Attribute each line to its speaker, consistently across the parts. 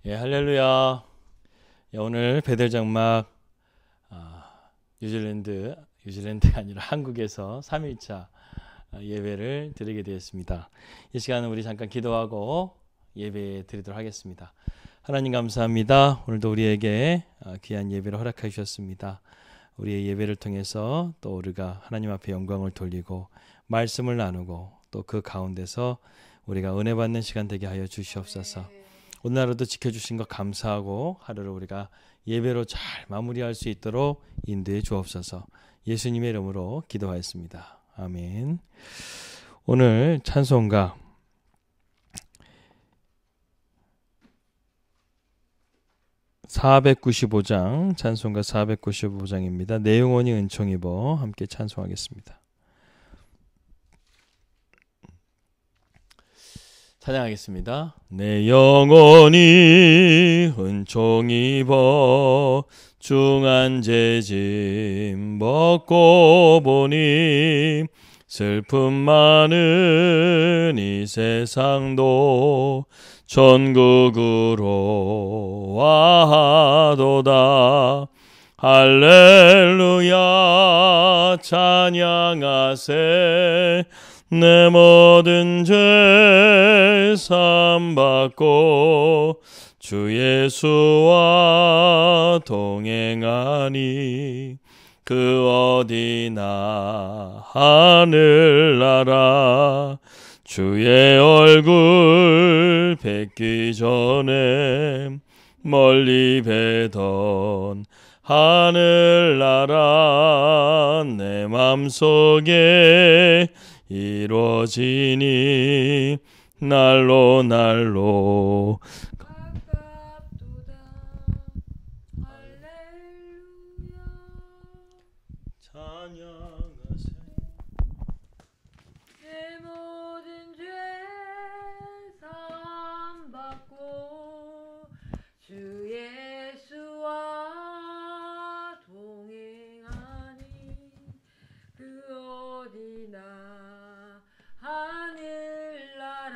Speaker 1: 예, 할렐루야. 예, 오늘 베델 장막 뉴질랜드가 아니라 한국에서 3일차 예배를 드리게 되었습니다. 이 시간은 우리 잠깐 기도하고 예배 드리도록 하겠습니다. 하나님 감사합니다. 오늘도 우리에게 귀한 예배를 허락해 주셨습니다. 우리의 예배를 통해서 또 우리가 하나님 앞에 영광을 돌리고 말씀을 나누고 또 그 가운데서 우리가 은혜 받는 시간 되게 하여 주시옵소서. 오늘 하루도 지켜주신 것 감사하고 하루를 우리가 예배로 잘 마무리할 수 있도록 인도해 주옵소서. 예수님의 이름으로 기도하였습니다. 아멘. 오늘 찬송가 495장, 찬송가 495장입니다. 내 영혼이 은총 입어 함께 찬송하겠습니다. 찬양하겠습니다. 내 영혼이 은총 입어 중한 죄짐 벗고 보니 슬픔 많은 이 세상도 천국으로 와도다. 할렐루야 찬양하세. 내 모든 죄 사함받고 주 예수와 동행하니 그 어디나 하늘나라 주의 얼굴 뵙기 전에 멀리 뵈던 하늘나라 내 맘속에 이루어지니 날로 날로 가깝도다. 할렐루야 찬양하세. 내 모든 죄 사함받고 주 예수와 동행하니 그 어디나 하늘나라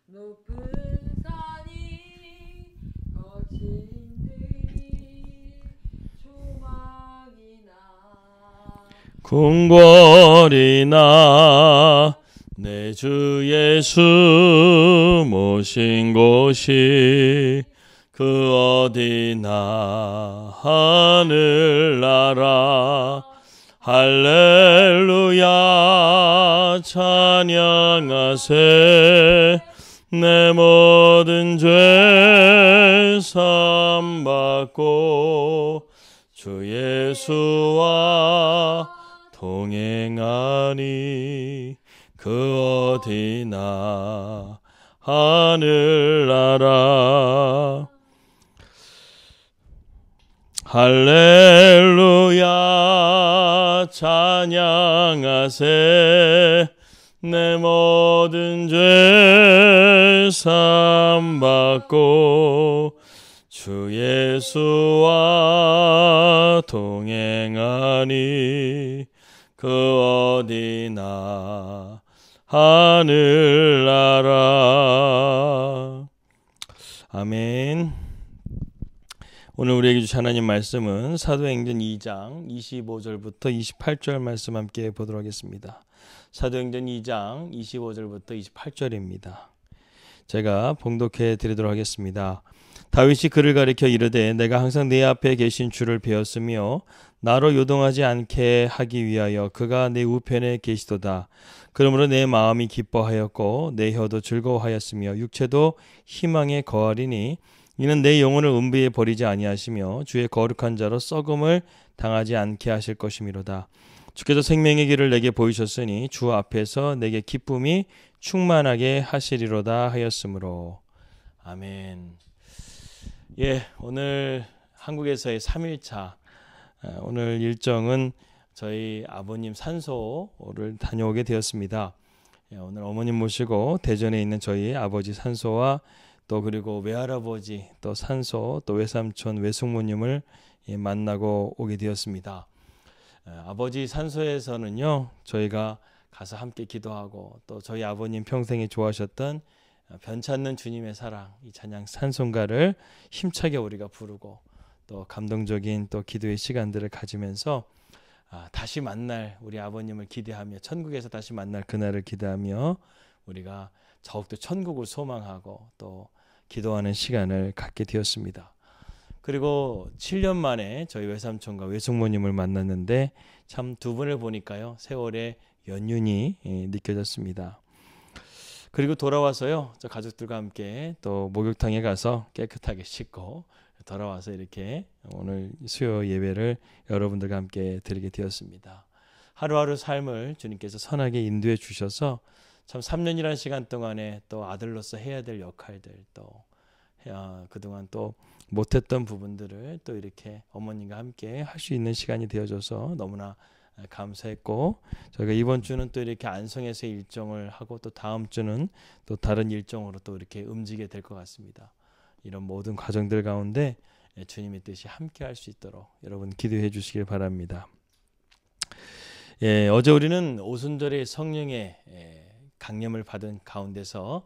Speaker 1: 높은 산이 거친 들이 조망이나 궁궐이나 내 주 예수 모신 곳이 그 어디나 하늘나라 할렐루야 찬양하세 내 모든 죄 사함 받고 주 예수와 동행하니 그 어디나 하늘나라. 할렐루야 찬양하세 내 모든 죄 사함 받고 주 예수와 동행하니 그 어디나 하늘나라. 아멘. 오늘 우리에게 주신 하나님 말씀은 사도행전 2장 25절부터 28절 말씀 함께 보도록 하겠습니다. 사도행전 2장 25절부터 28절입니다. 제가 봉독해 드리도록 하겠습니다. 다윗이 그를 가리켜 이르되 내가 항상 내 앞에 계신 주를 배웠으며 나로 요동하지 않게 하기 위하여 그가 내 우편에 계시도다. 그러므로 내 마음이 기뻐하였고 내 혀도 즐거워하였으며 육체도 희망에 거하리니 이는 내 영혼을 음부에 버리지 아니하시며 주의 거룩한 자로 썩음을 당하지 않게 하실 것이미로다. 주께서 생명의 길을 내게 보이셨으니 주 앞에서 내게 기쁨이 충만하게 하시리로다 하였으므로. 아멘. 예, 오늘 한국에서의 3일차 오늘 일정은 저희 아버님 산소를 다녀오게 되었습니다. 예, 오늘 어머님 모시고 대전에 있는 저희 아버지 산소와 또 그리고 외할아버지 또 산소 또 외삼촌 외숙모님을 만나고 오게 되었습니다. 아버지 산소에서는요 저희가 가서 함께 기도하고 또 저희 아버님 평생에 좋아하셨던 변찮는 주님의 사랑 이 찬양 찬송가를 힘차게 우리가 부르고 또 감동적인 또 기도의 시간들을 가지면서 다시 만날 우리 아버님을 기대하며 천국에서 다시 만날 그날을 기대하며 우리가 더욱더 천국을 소망하고 또 기도하는 시간을 갖게 되었습니다. 그리고 7년 만에 저희 외삼촌과 외숙모님을 만났는데 참 두 분을 보니까요 세월의 연륜이 느껴졌습니다. 그리고 돌아와서요 저 가족들과 함께 또 목욕탕에 가서 깨끗하게 씻고 돌아와서 이렇게 오늘 수요 예배를 여러분들과 함께 드리게 되었습니다. 하루하루 삶을 주님께서 선하게 인도해 주셔서 참 3년이라는 시간 동안에 또 아들로서 해야 될 역할들 또 그동안 또 못했던 부분들을 또 이렇게 어머님과 함께 할 수 있는 시간이 되어줘서 너무나 감사했고 저희가 이번 주는 또 이렇게 안성에서 일정을 하고 또 다음 주는 또 다른 일정으로 또 이렇게 움직이게 될 것 같습니다. 이런 모든 과정들 가운데 주님의 뜻이 함께 할 수 있도록 여러분 기도해 주시길 바랍니다. 예, 어제 우리는 오순절의 성령의 강림을 받은 가운데서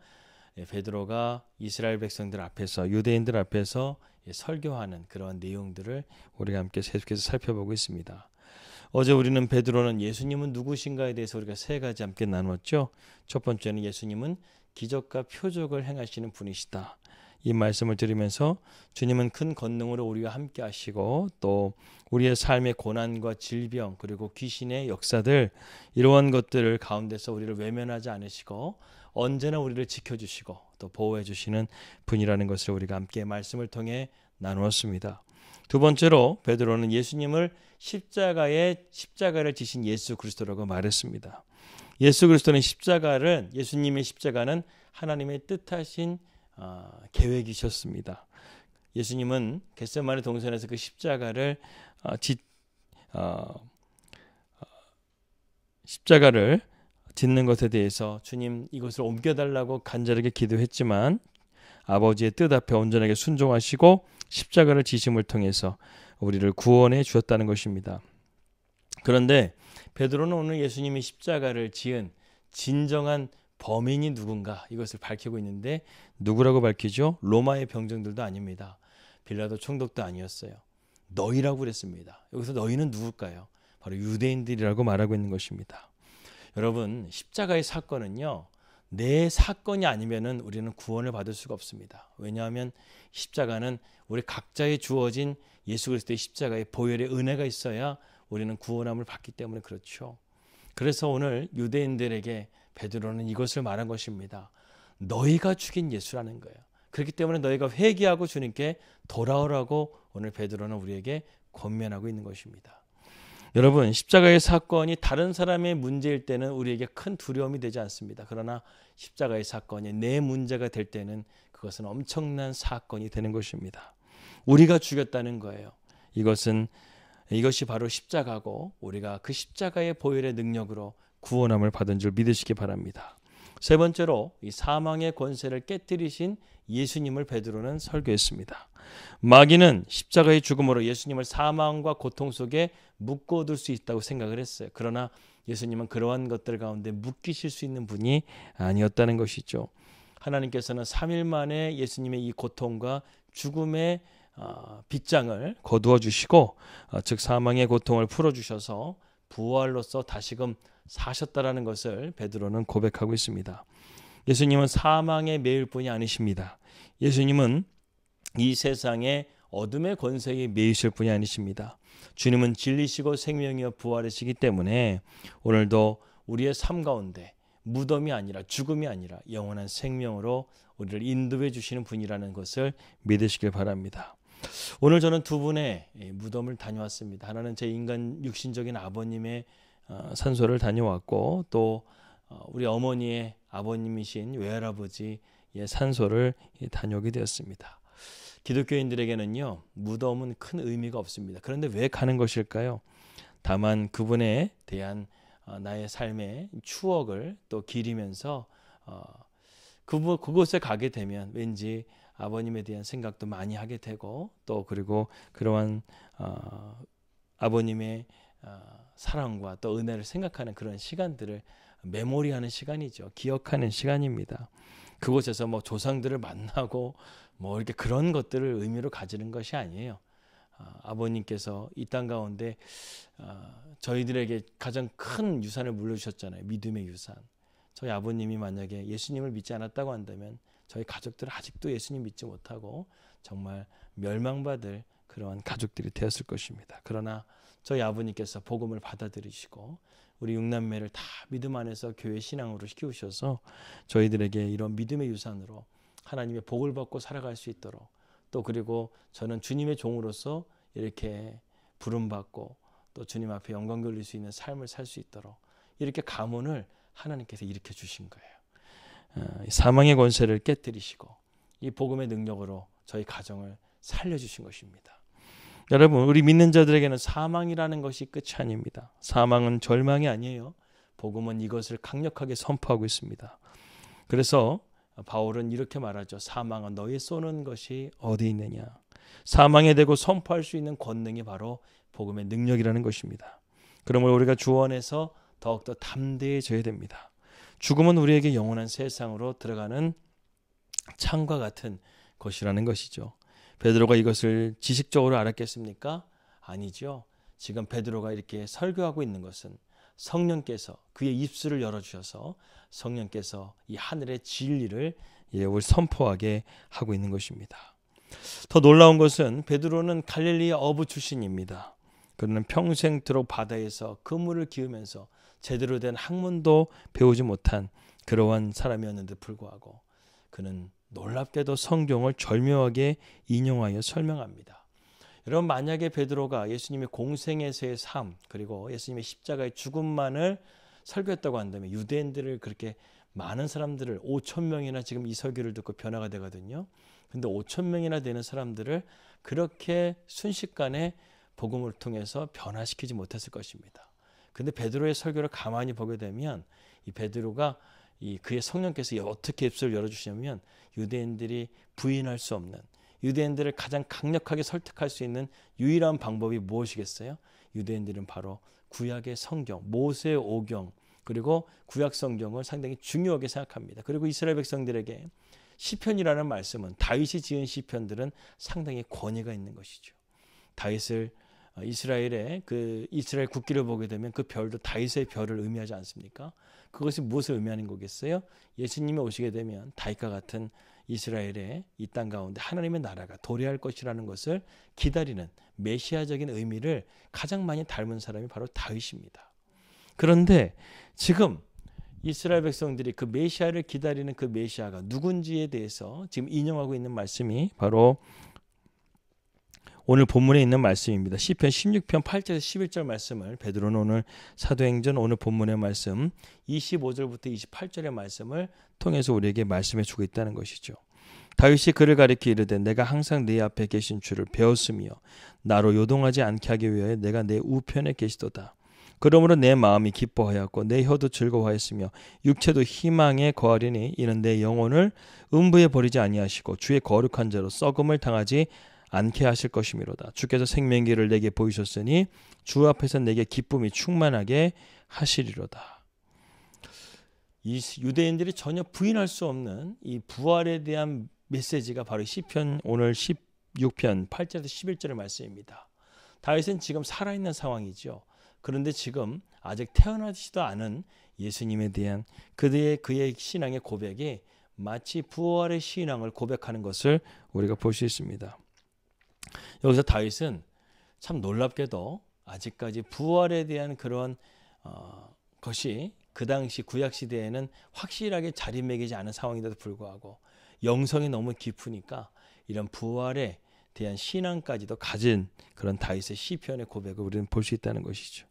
Speaker 1: 베드로가 이스라엘 백성들 앞에서 유대인들 앞에서 설교하는 그런 내용들을 우리가 함께 계속해서 살펴보고 있습니다. 어제 우리는 베드로는 예수님은 누구신가에 대해서 우리가 세 가지 함께 나눴죠. 첫 번째는 예수님은 기적과 표적을 행하시는 분이시다. 이 말씀을 들으면서 주님은 큰 권능으로 우리와 함께 하시고 또 우리의 삶의 고난과 질병 그리고 귀신의 역사들 이러한 것들을 가운데서 우리를 외면하지 않으시고 언제나 우리를 지켜주시고 또 보호해 주시는 분이라는 것을 우리가 함께 말씀을 통해 나누었습니다. 두 번째로 베드로는 예수님을 십자가를 지신 예수 그리스도라고 말했습니다. 예수 그리스도는 예수님의 십자가는 하나님의 뜻하신 계획이셨습니다. 예수님은 겟세마네 동산에서 그 십자가를 짓는 것에 대해서 주님 이것을 옮겨달라고 간절하게 기도했지만 아버지의 뜻 앞에 온전하게 순종하시고 십자가를 지심을 통해서 우리를 구원해 주었다는 것입니다. 그런데 베드로는 오늘 예수님이 십자가를 지은 진정한 범인이 누군가 이것을 밝히고 있는데 누구라고 밝히죠? 로마의 병정들도 아닙니다. 빌라도 총독도 아니었어요. 너희라고 그랬습니다. 여기서 너희는 누굴까요? 바로 유대인들이라고 말하고 있는 것입니다. 여러분 십자가의 사건은요. 내 사건이 아니면은 우리는 구원을 받을 수가 없습니다. 왜냐하면 십자가는 우리 각자에 주어진 예수 그리스도의 십자가의 보혈의 은혜가 있어야 우리는 구원함을 받기 때문에 그렇죠. 그래서 오늘 유대인들에게 베드로는 이것을 말한 것입니다. 너희가 죽인 예수라는 거예요. 그렇기 때문에 너희가 회개하고 주님께 돌아오라고 오늘 베드로는 우리에게 권면하고 있는 것입니다. 여러분, 십자가의 사건이 다른 사람의 문제일 때는 우리에게 큰 두려움이 되지 않습니다. 그러나 십자가의 사건이 내 문제가 될 때는 그것은 엄청난 사건이 되는 것입니다. 우리가 죽였다는 거예요. 이것이 바로 십자가고 우리가 그 십자가의 보혈의 능력으로 구원함을 받은 줄 믿으시기 바랍니다. 세 번째로 이 사망의 권세를 깨뜨리신 예수님을 베드로는 설교했습니다. 마귀는 십자가의 죽음으로 예수님을 사망과 고통 속에 묶어둘 수 있다고 생각을 했어요. 그러나 예수님은 그러한 것들 가운데 묶이실 수 있는 분이 아니었다는 것이죠. 하나님께서는 3일 만에 예수님의 이 고통과 죽음의 빗장을 거두어 주시고 즉 사망의 고통을 풀어주셔서 부활로서 다시금 사셨다라는 것을 베드로는 고백하고 있습니다. 예수님은 사망에 매일 뿐이 아니십니다. 예수님은 이 세상의 어둠의 권세에 매이실 분이 아니십니다. 주님은 진리시고 생명이여 부활이시기 때문에 오늘도 우리의 삶 가운데 무덤이 아니라 죽음이 아니라 영원한 생명으로 우리를 인도해 주시는 분이라는 것을 믿으시길 바랍니다. 오늘 저는 두 분의 무덤을 다녀왔습니다. 하나는 제 인간 육신적인 아버님의 산소를 다녀왔고 또 우리 어머니의 아버님이신 외할아버지의 산소를 다녀오게 되었습니다. 기독교인들에게는요, 무덤은 큰 의미가 없습니다. 그런데 왜 가는 것일까요? 다만 그분에 대한 나의 삶의 추억을 또 기리면서 그곳에 가게 되면 왠지 아버님에 대한 생각도 많이 하게 되고 또 그리고 그러한 아버님의 사랑과 또 은혜를 생각하는 그런 시간들을 메모리하는 시간이죠. 기억하는 시간입니다. 그곳에서 뭐 조상들을 만나고 뭐 이렇게 그런 것들을 의미로 가지는 것이 아니에요. 아버님께서 이 땅 가운데 저희들에게 가장 큰 유산을 물려주셨잖아요. 믿음의 유산. 저희 아버님이 만약에 예수님을 믿지 않았다고 한다면 저희 가족들은 아직도 예수님 믿지 못하고 정말 멸망받을 그러한 가족들이 되었을 것입니다. 그러나 저희 아버님께서 복음을 받아들이시고 우리 육남매를 다 믿음 안에서 교회 신앙으로 키우셔서 저희들에게 이런 믿음의 유산으로 하나님의 복을 받고 살아갈 수 있도록 또 그리고 저는 주님의 종으로서 이렇게 부름받고 또 주님 앞에 영광 돌릴 수 있는 삶을 살 수 있도록 이렇게 가문을 하나님께서 일으켜 주신 거예요. 사망의 권세를 깨뜨리시고 이 복음의 능력으로 저희 가정을 살려주신 것입니다. 여러분, 우리 믿는 자들에게는 사망이라는 것이 끝이 아닙니다. 사망은 절망이 아니에요. 복음은 이것을 강력하게 선포하고 있습니다. 그래서 바울은 이렇게 말하죠. 사망은 너희 쏘는 것이 어디 있느냐. 사망에 대고 선포할 수 있는 권능이 바로 복음의 능력이라는 것입니다. 그러므로 우리가 주 안에서 더욱더 담대해져야 됩니다. 죽음은 우리에게 영원한 세상으로 들어가는 창과 같은 것이라는 것이죠. 베드로가 이것을 지식적으로 알았겠습니까? 아니죠. 지금 베드로가 이렇게 설교하고 있는 것은 성령께서 그의 입술을 열어주셔서 성령께서 이 하늘의 진리를 우리 선포하게 하고 있는 것입니다. 더 놀라운 것은 베드로는 갈릴리의 어부 출신입니다. 그는 평생토록 바다에서 그물을 기우면서 제대로 된 학문도 배우지 못한 그러한 사람이었는데 불구하고 그는 놀랍게도 성경을 절묘하게 인용하여 설명합니다. 여러분, 만약에 베드로가 예수님의 공생애서의 삶 그리고 예수님의 십자가의 죽음만을 설교했다고 한다면 유대인들을 그렇게 많은 사람들을 5천 명이나 지금 이 설교를 듣고 변화가 되거든요. 근데 5천 명이나 되는 사람들을 그렇게 순식간에 복음을 통해서 변화시키지 못했을 것입니다. 근데 베드로의 설교를 가만히 보게 되면 이 베드로가 그의 성령께서 어떻게 입술을 열어주시냐면 유대인들이 부인할 수 없는 유대인들을 가장 강력하게 설득할 수 있는 유일한 방법이 무엇이겠어요? 유대인들은 바로 구약의 성경, 모세의 오경 그리고 구약 성경을 상당히 중요하게 생각합니다. 그리고 이스라엘 백성들에게 시편이라는 말씀은 다윗이 지은 시편들은 상당히 권위가 있는 것이죠. 다윗을 이스라엘의 그 이스라엘 국기를 보게 되면 그 별도 다윗의 별을 의미하지 않습니까? 그것이 무엇을 의미하는 거겠어요? 예수님이 오시게 되면 다윗과 같은 이스라엘의 이 땅 가운데 하나님의 나라가 도래할 것이라는 것을 기다리는 메시아적인 의미를 가장 많이 닮은 사람이 바로 다윗입니다. 그런데 지금 이스라엘 백성들이 그 메시아를 기다리는 그 메시아가 누군지에 대해서 지금 인용하고 있는 말씀이 바로 오늘 본문에 있는 말씀입니다. 시편 16편 8절에서 11절 말씀을 베드로는 오늘 사도행전 오늘 본문의 말씀 25절부터 28절의 말씀을 통해서 우리에게 말씀해 주고 있다는 것이죠. 다윗이 그를 가리켜 이르되 내가 항상 네 앞에 계신 주를 배웠으며 나로 요동하지 않게 하기 위하여 내가 내 우편에 계시도다. 그러므로 내 마음이 기뻐하였고 내 혀도 즐거워하였으며 육체도 희망에 거하리니 이는 내 영혼을 음부에 버리지 아니하시고 주의 거룩한 자로 썩음을 당하지 않게 하실 것이미로다. 주께서 생명길을 내게 보이셨으니 주 앞에서 내게 기쁨이 충만하게 하시리로다. 이 유대인들이 전혀 부인할 수 없는 이 부활에 대한 메시지가 바로 시편 오늘 16편 8절에서 11절의 말씀입니다. 다윗은 지금 살아있는 상황이죠. 그런데 지금 아직 태어나지도 않은 예수님에 대한 그의 신앙의 고백이 마치 부활의 신앙을 고백하는 것을 우리가 볼 수 있습니다. 여기서 다윗은 참 놀랍게도 아직까지 부활에 대한 그런 것이 그 당시 구약 시대에는 확실하게 자리매기지 않은 상황인데도 불구하고 영성이 너무 깊으니까 이런 부활에 대한 신앙까지도 가진 그런 다윗의 시편의 고백을 우리는 볼 수 있다는 것이죠.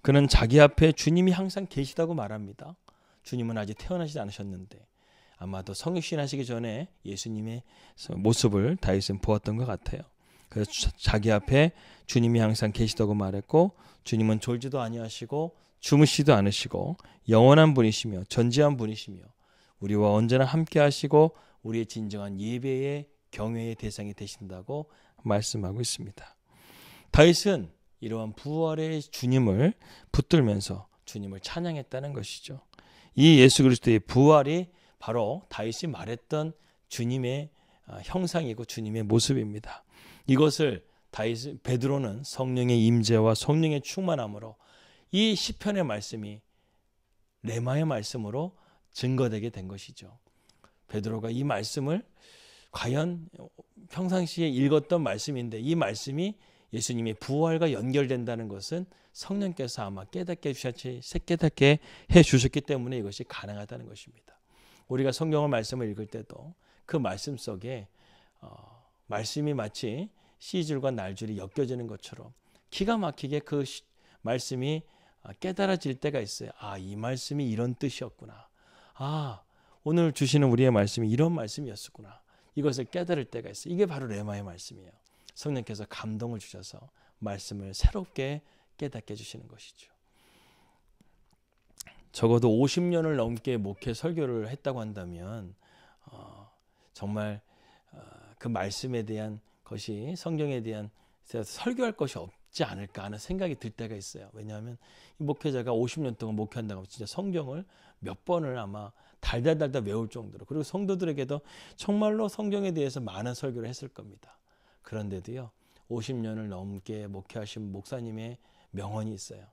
Speaker 1: 그는 자기 앞에 주님이 항상 계시다고 말합니다. 주님은 아직 태어나지 않으셨는데 아마도 성육신하시기 전에 예수님의 모습을 다윗은 보았던 것 같아요. 그래서 자기 앞에 주님이 항상 계시다고 말했고 주님은 졸지도 아니하시고 주무시지도 않으시고 영원한 분이시며 전지한 분이시며 우리와 언제나 함께 하시고 우리의 진정한 예배의 경외의 대상이 되신다고 말씀하고 있습니다. 다윗은 이러한 부활의 주님을 붙들면서 주님을 찬양했다는 것이죠. 이 예수 그리스도의 부활이 바로 다윗이 말했던 주님의 형상이고 주님의 모습입니다. 이것을 베드로는 성령의 임재와 성령의 충만함으로 이 시편의 말씀이 레마의 말씀으로 증거되게 된 것이죠. 베드로가 이 말씀을 과연 평상시에 읽었던 말씀인데 이 말씀이 예수님의 부활과 연결된다는 것은 성령께서 아마 깨닫게 해 주셨기 때문에 이것이 가능하다는 것입니다. 우리가 성경의 말씀을 읽을 때도 그 말씀 속에 말씀이 마치 시줄과 날줄이 엮여지는 것처럼 기가 막히게 그 말씀이 깨달아질 때가 있어요. 아, 이 말씀이 이런 뜻이었구나. 아, 오늘 주시는 우리의 말씀이 이런 말씀이었구나. 이것을 깨달을 때가 있어요. 이게 바로 레마의 말씀이에요. 성령께서 감동을 주셔서 말씀을 새롭게 깨닫게 해주시는 것이죠. 적어도 50년을 넘게 목회 설교를 했다고 한다면 정말 그 말씀에 대한 것이 성경에 대한 설교할 것이 없지 않을까 하는 생각이 들 때가 있어요. 왜냐하면 이 목회자가 50년 동안 목회한다고 하면 진짜 성경을 몇 번을 아마 달달달달 외울 정도로 그리고 성도들에게도 정말로 성경에 대해서 많은 설교를 했을 겁니다. 그런데도요 50년을 넘게 목회하신 목사님의 명언이 있어요.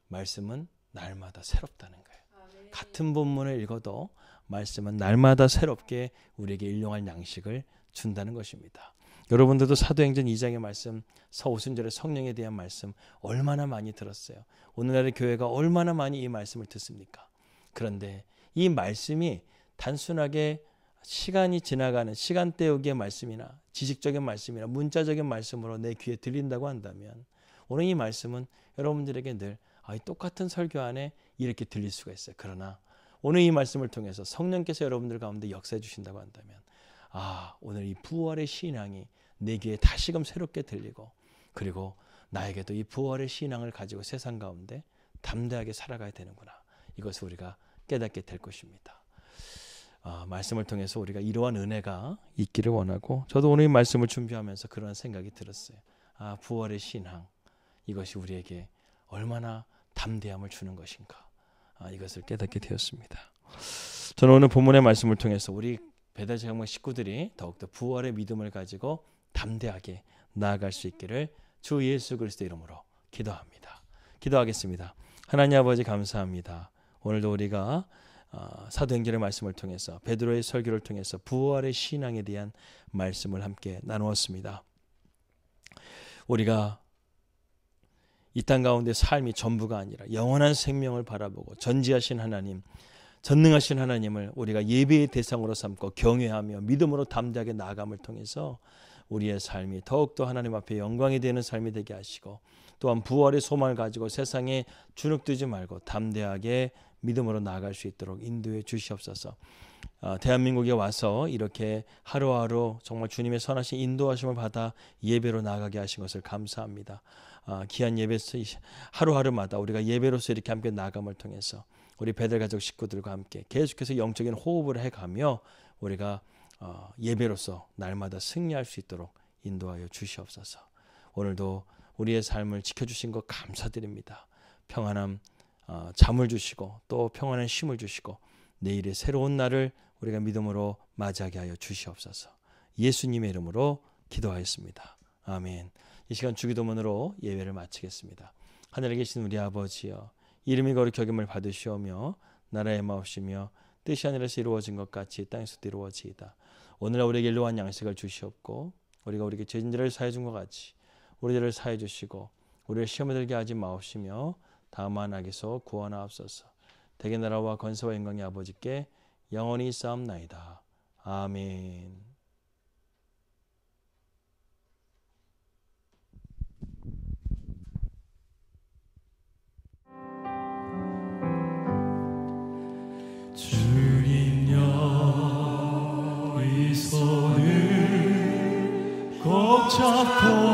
Speaker 1: 말씀은 날마다 새롭다는 거예요. 네. 같은 본문을 읽어도 말씀은 날마다 새롭게 우리에게 일용할 양식을 준다는 것입니다. 여러분들도 사도행전 2장의 말씀, 서오순절의 성령에 대한 말씀 얼마나 많이 들었어요. 오늘날의 교회가 얼마나 많이 이 말씀을 듣습니까? 그런데 이 말씀이 단순하게 시간이 지나가는 시간 때우기의 말씀이나 지식적인 말씀이나 문자적인 말씀으로 내 귀에 들린다고 한다면 오늘 이 말씀은 여러분들에게 늘 똑같은 설교 안에 이렇게 들릴 수가 있어요. 그러나 오늘 이 말씀을 통해서 성령께서 여러분들 가운데 역사해 주신다고 한다면 오늘 이 부활의 신앙이 내 귀에 다시금 새롭게 들리고 그리고 나에게도 이 부활의 신앙을 가지고 세상 가운데 담대하게 살아가야 되는구나. 이것을 우리가 깨닫게 될 것입니다. 말씀을 통해서 우리가 이러한 은혜가 있기를 원하고 저도 오늘 이 말씀을 준비하면서 그런 생각이 들었어요. 부활의 신앙 이것이 우리에게 얼마나 담대함을 주는 것인가 이것을 깨닫게 되었습니다. 저는 오늘 본문의 말씀을 통해서 우리 베델 장막 식구들이 더욱더 부활의 믿음을 가지고 담대하게 나아갈 수 있기를 주 예수 그리스도 이름으로 기도합니다. 기도하겠습니다. 하나님 아버지 감사합니다. 오늘도 우리가 사도행전의 말씀을 통해서 베드로의 설교를 통해서 부활의 신앙에 대한 말씀을 함께 나누었습니다. 우리가 이 땅 가운데 삶이 전부가 아니라 영원한 생명을 바라보고 전지하신 하나님, 전능하신 하나님을 우리가 예배의 대상으로 삼고 경외하며 믿음으로 담대하게 나아감을 통해서 우리의 삶이 더욱더 하나님 앞에 영광이 되는 삶이 되게 하시고, 또한 부활의 소망을 가지고 세상에 주눅들지 말고 담대하게 믿음으로 나아갈 수 있도록 인도해 주시옵소서. 대한민국에 와서 이렇게 하루하루 정말 주님의 선하신 인도하심을 받아 예배로 나아가게 하신 것을 감사합니다. 귀한 예배 하루하루마다 우리가 예배로서 이렇게 함께 나아감을 통해서 우리 베델 가족 식구들과 함께 계속해서 영적인 호흡을 해가며 우리가 예배로서 날마다 승리할 수 있도록 인도하여 주시옵소서. 오늘도 우리의 삶을 지켜주신 것 감사드립니다. 평안함, 잠을 주시고 또 평안한 쉼을 주시고 내일의 새로운 날을 우리가 믿음으로 맞이하게 하여 주시옵소서. 예수님의 이름으로 기도하였습니다. 아멘. 이 시간 주기도문으로 예배를 마치겠습니다. 하늘에 계신 우리 아버지여, 이름이 거룩히 여김을 받으시오며 나라의 마옵시며 뜻이 하늘에서 이루어진 것 같이 땅에서도 이루어지이다. 오늘 우리에게 일로한 양식을 주시옵고 우리가 우리에게 죄진들을 사해 준 것 같이 우리들을 사해 주시고 우리를 시험에 들게 하지 마옵시며 다만 악에서 구원하옵소서. 대개 나라와 권세와 영광이 아버지께 영원히 있사옵나이다. 아멘.
Speaker 2: 주님여 이 손을 꼭 잡고